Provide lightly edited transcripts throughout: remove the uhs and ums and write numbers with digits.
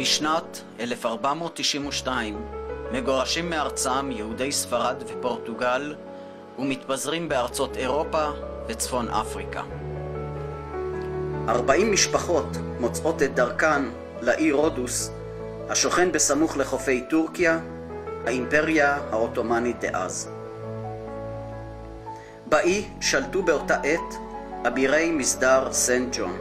בשנת 1492 מגורשים מארצם יהודי ספרד ופורטוגל ומתפזרים בארצות אירופה וצפון אפריקה. 40 משפחות מוצאות את דרכן לאי רודוס, השוכן בסמוך לחופי טורקיה, האימפריה העות'מאנית דאז. באי שלטו באותה עת אבירי מסדר סנט ג'ון.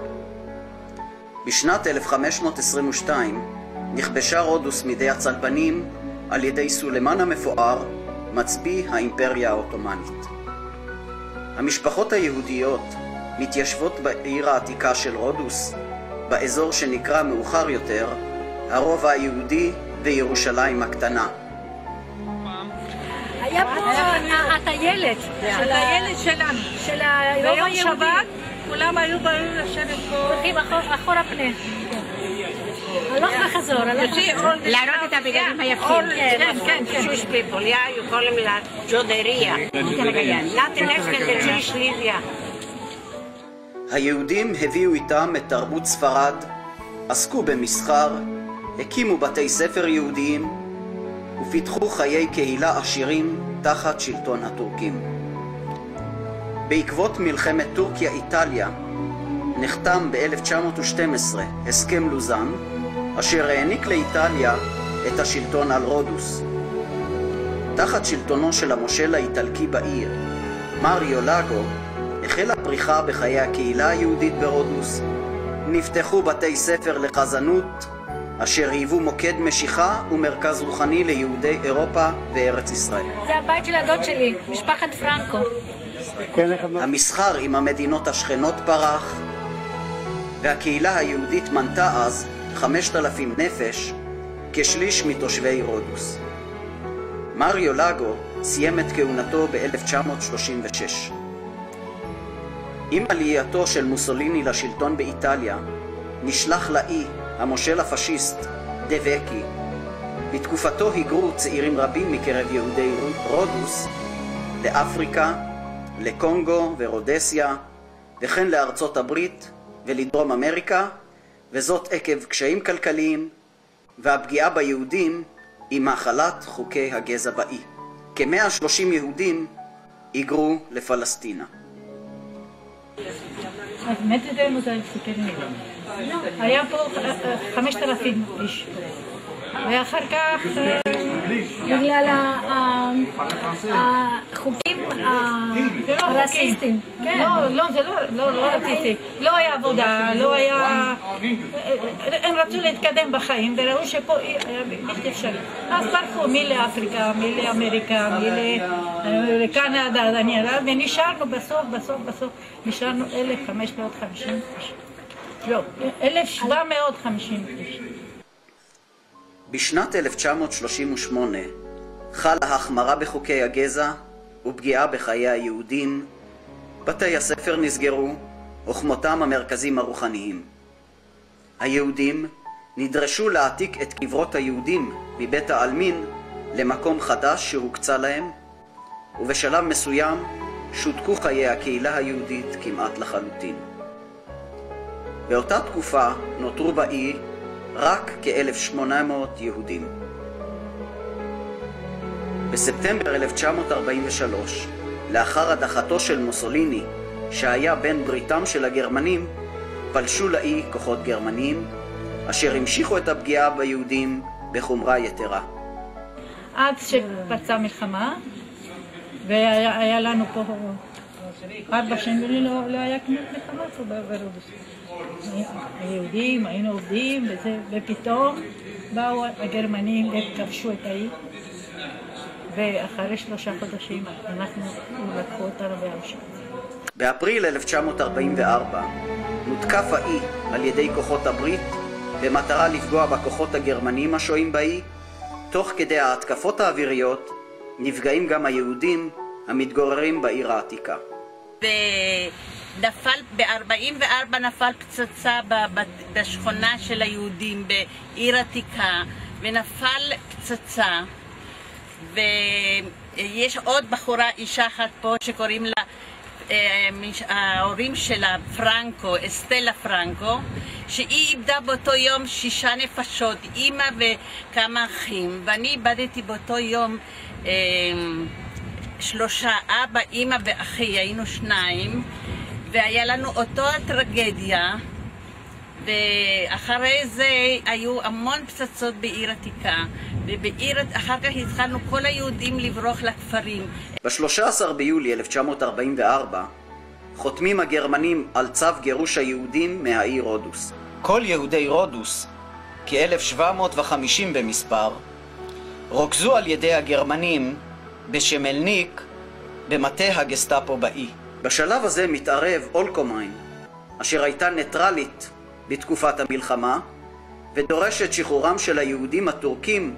בשנת 1522 נכבשה רודוס מידי הצלבנים על ידי סוליימן המפואר, מצביא האימפריה העות'מאנית. המשפחות היהודיות מתיישבות בעיר העתיקה של רודוס, באזור שנקרא מאוחר יותר הרובע היהודי וירושלים הקטנה. היה פה הטיילת, של הילד שלנו, של הרוב היהודי. כולם היו באים לשבת פה. הולכים אחורה פנה. הלוך וחזור, להראות את הבגדים היפים. כן. Jewish people, yeah, you call them la joderia. Nothing less than the Jewish live, היהודים הביאו איתם את תרבות ספרד, עסקו במסחר, הקימו בתי ספר יהודיים ופיתחו חיי קהילה עשירים תחת שלטון הטורקים. בעקבות מלחמת טורקיה-איטליה נחתם ב-1912 הסכם לוזן, אשר העניק לאיטליה את השלטון על רודוס. תחת שלטונו של המושל האיטלקי בעיר, מריו לגו, החלה פריחה בחיי הקהילה היהודית ברודוס, נפתחו בתי ספר לחזנות, אשר היוו מוקד משיכה ומרכז רוחני ליהודי אירופה וארץ ישראל. זה הבית של הדוד שלי, משפחת פרנקו. המסחר עם המדינות השכנות פרח, והקהילה היהודית מנתה אז 5,000 נפש, כשליש מתושבי רודוס. מריו לגו סיים את כהונתו ב-1936. עם עלייתו של מוסוליני לשלטון באיטליה, נשלח לאי המושל הפשיסט דבקי. בתקופתו היגרו צעירים רבים מקרב יהודי רודוס לאפריקה, לקונגו ורודסיה, וכן לארצות הברית ולדרום אמריקה, וזאת עקב קשיים כלכליים והפגיעה ביהודים עם החלת חוקי הגזע באי. כ-130 יהודים היגרו לפלסטינה. היה פה 5,000 איש, ואחר כך בגלל החוקים הרסיסטיים, לא, זה לא רציתי, לא היה עבודה, לא היה, הם רצו להתקדם בחיים וראו שפה היה בלתי אפשרי, אז ברחו מי לאפריקה, מי לאמריקה, מי לקנדה, ונשארנו בסוף נשארנו 1,550 איש. לא, 1,750 איש. בשנת 1938 חלה החמרה בחוקי הגזע ופגיעה בחיי היהודים, בתי הספר נסגרו וכמותם המרכזים הרוחניים. היהודים נדרשו להעתיק את קברות היהודים מבית העלמין למקום חדש שהוקצה להם, ובשלב מסוים שותקו חיי הקהילה היהודית כמעט לחלוטין. באותה תקופה נותרו באי רק כ-1,800 יהודים. בספטמבר 1943, לאחר הדחתו של מוסוליני, שהיה בן בריתם של הגרמנים, פלשו לאי כוחות גרמנים, אשר המשיכו את הפגיעה ביהודים בחומרה יתרה. עד שפרצה מלחמה, והיה לנו פה 4 שנים לא היה כמעט מלחמה פה ברודוס. היהודים, היינו עובדים, ופתאום באו הגרמנים וכבשו את האי, ואחרי 3 חודשים אנחנו לקחו אותנו בהרשעה. באפריל 1944 נותקף האי על ידי כוחות הברית במטרה לפגוע בכוחות הגרמנים השוהים באי. תוך כדי ההתקפות האוויריות נפגעים גם היהודים המתגוררים בעיר העתיקה. ב-44 נפל פצצה בשכונה של היהודים בעיר עתיקה, ונפל פצצה, ויש עוד בחורה, אישה אחת פה שקוראים לה ההורים שלה, פרנקו, אסטלה פרנקו, שהיא איבדה באותו יום 6 נפשות, אימא וכמה אחים, ואני איבדתי באותו יום 3, אבא, אימא ואחי, היינו 2, והיה לנו אותו הטרגדיה, ואחרי זה היו המון פצצות בעיר עתיקה, אחר כך התחלנו כל היהודים לברוח לכפרים. ב-13 ביולי 1944 חותמים הגרמנים על צו גירוש היהודים מהעיר רודוס. כל יהודי רודוס, כ-1750 במספר, רוכזו על ידי הגרמנים בשמלניק במטה הגסטאפו באי. בשלב הזה מתערב אולקומיין, אשר הייתה ניטרלית בתקופת המלחמה, ודורשת שחרורם של היהודים הטורקים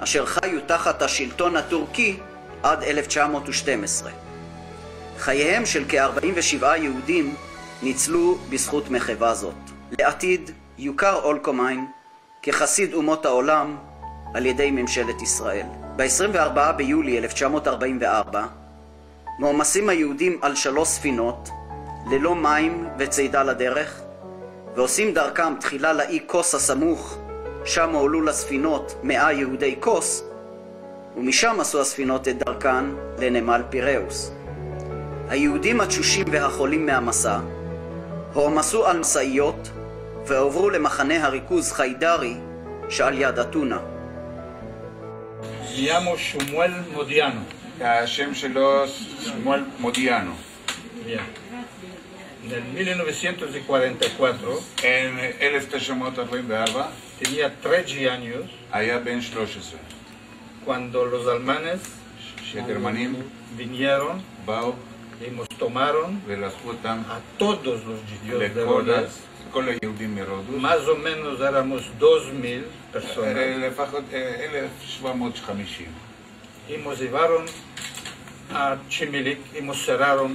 אשר חיו תחת השלטון הטורקי עד 1912. חייהם של כ-47 יהודים ניצלו בזכות מחווה זאת. לעתיד יוכר אולקומיין כחסיד אומות העולם על ידי ממשלת ישראל. ב-24 ביולי 1944 מועמסים היהודים על 3 ספינות ללא מים וצידה לדרך, ועושים דרכם תחילה לאי קוס הסמוך, שם הועלו לספינות 100 יהודי קוס, ומשם עשו הספינות את דרכן לנמל פיראוס. היהודים התשושים והחולים מהמסע הועמסו על משאיות ועברו למחנה הריכוז חיידרי שעל יד אתונה. llamo שמואל מודיאנו. השם שלו שמואל מודיאנו. En 1944, en 1944, tenía 13 años, היה בן 13. cuando los alemanes שהגרמנים vinieron באו y nos tomaron ולקחו אותם a todos los judíos de Rodas. כל היהודים מרודוס. Más o menos éramos 2,000 personas. לפחות 1,750. Y nos llevaron a Chimilik y nos cerraron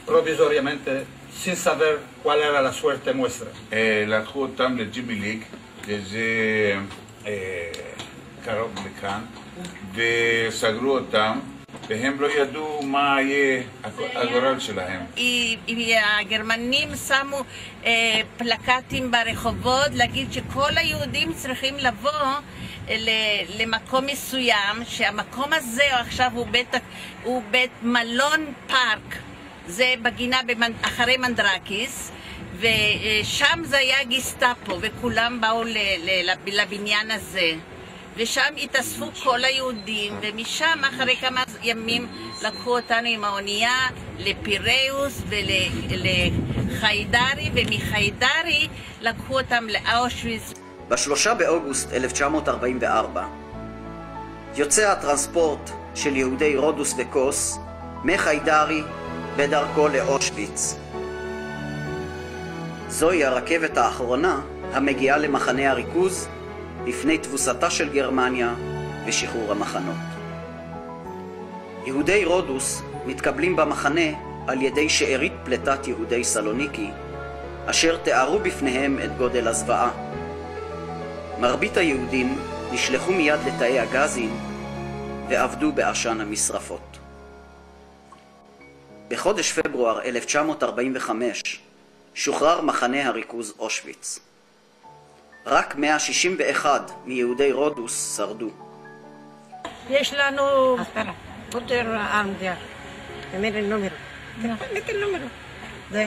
provisoriamente sin saber cuál era la suerte nuestra. לקחו אותם לג'ימיליק, שזה קרוב לכאן, וסגרו אותם, והם לא ידעו מה יהיה הגורל שלהם. הגרמנים שמו פלקטים ברחובות להגיד שכל היהודים צריכים לבוא למקום מסוים, שהמקום הזה עכשיו הוא בית מלון פארק, זה בגינה אחרי מנדרקיס, ושם זה היה גיסטאפו, וכולם באו לבניין הזה, ושם התאספו כל היהודים, ומשם אחרי כמה ימים לקחו אותנו עם האונייה לפיראוס ולחיידרי, ומחיידרי לקחו אותם לאושוויץ. ב3 באוגוסט 1944 יוצא הטרנספורט של יהודי רודוס וקוס מחיידרי בדרכו לאושוויץ. זוהי הרכבת האחרונה המגיעה למחנה הריכוז לפני תבוסתה של גרמניה ושחרור המחנות. יהודי רודוס מתקבלים במחנה על ידי שארית פלטת יהודי סלוניקי, אשר תיארו בפניהם את גודל הזוועה. מרבית היהודים נשלחו מיד לתאי הגזים ועבדו בעשן המשרפות. בחודש פברואר 1945 שוחרר מחנה הריכוז אושוויץ. רק 161 מיהודי רודוס שרדו. יש לנו... פוטר אנגליה. תמיר נומר. תמיר נומר. זה.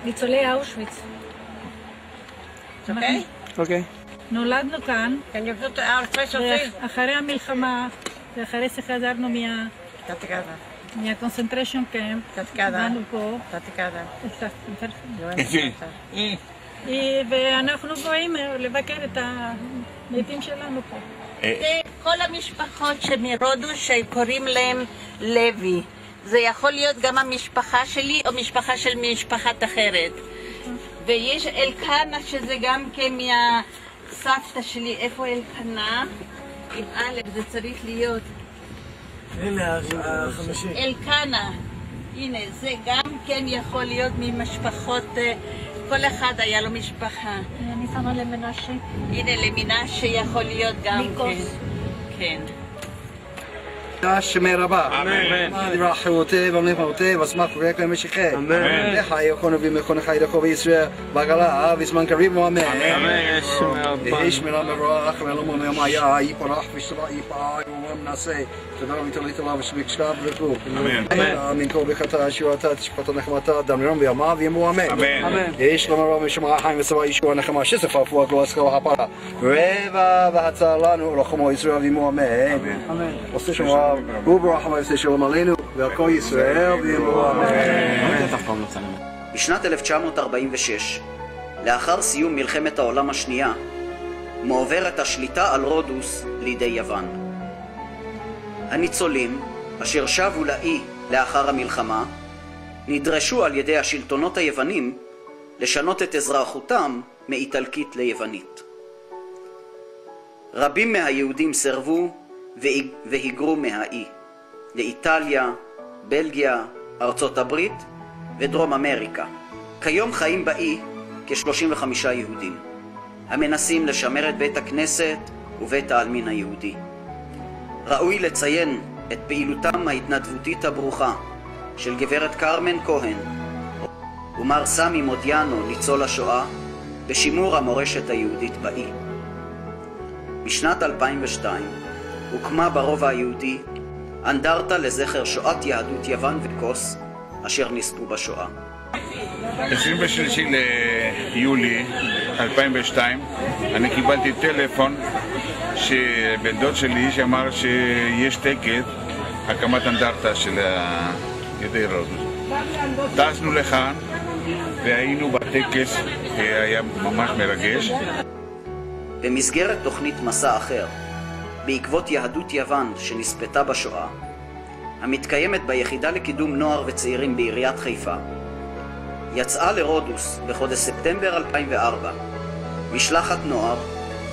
ניצולי אושוויץ. אוקיי? אוקיי. נולדנו כאן, אחרי אחרי המלחמה, ואחרי שחזרנו מהקונסנטריישן קמפ, באנו פה, ואנחנו באים לבקר את המתים שלנו פה. כל המשפחות שמרודוס שקוראים להם לוי, זה יכול להיות גם המשפחה שלי או משפחה של משפחת אחרת. ויש אלקנה שזה גם כן מהסבתא שלי. איפה אלקנה? עם א', זה צריך להיות הנה החמישי. אלקנה. הנה, זה גם כן יכול להיות ממשפחות, כל אחד היה לו משפחה. אני שמה למנשה. הנה, למנשה יכול להיות גם כן. כן. השם רבה. אמן. חירותי ומלכותי ושמח ורק למשיחי. אמן. לחי יכונו ומכון חי לכו בישראל ועגלה וזמן קריב ואמן. יהי שמירה מבורך ולא מהמיה יפרח ושרה יפעה ומנסה. תודה ותולית עליו ושמק שלב רכו. אמן. כל ברכתה ישועתה תשפטה נחמתה דמרם וימה ויאמרו אמן. יהי שלום הרב ושמע חיים ושבע ישוע נחמה שספה פואג לא עסקה הפרה. רבע והצלה לנו רחמו ישראל ויאמרו אמן. עושה שם רב וברחמה ועושה שלום עלינו ועל כל ישראל ויאמרו אמן. בשנת 1946, לאחר סיום מלחמת העולם השנייה, מועברת השליטה על רודוס לידי יוון. הניצולים, אשר שבו לאי לאחר המלחמה, נדרשו על ידי השלטונות היוונים לשנות את אזרחותם מאיטלקית ליוונית. רבים מהיהודים סרבו והיגרו מהאי לאיטליה, בלגיה, ארצות הברית ודרום אמריקה. כיום חיים באי כ-35 יהודים, המנסים לשמר את בית הכנסת ובית העלמין היהודי. ראוי לציין את פעילותם ההתנדבותית הברוכה של גברת קרמן כהן ומר סמי מודיאנו ניצול השואה בשימור המורשת היהודית באי. בשנת 2002 הוקמה ברובע היהודי אנדרטה לזכר שואת יהדות יוון וקוס אשר נספו בשואה. 23 ליולי 2002 אני קיבלתי טלפון שבן דוד שלי שאמר שיש טקס הקמת אנדרטה של יהודי רודוס. טסנו לכאן והיינו בטקס, היה ממש מרגש. במסגרת תוכנית מסע אחר, בעקבות יהדות יוון שנספתה בשואה, המתקיימת ביחידה לקידום נוער וצעירים בעיריית חיפה, יצאה לרודוס בחודש ספטמבר 2004 משלחת נוער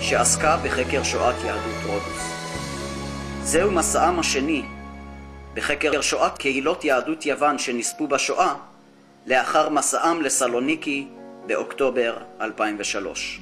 שעסקה בחקר שואת יהדות רודוס. זהו מסעם השני בחקר שואת קהילות יהדות יוון שנספו בשואה לאחר מסעם לסלוניקי באוקטובר 2003.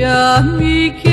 Mia,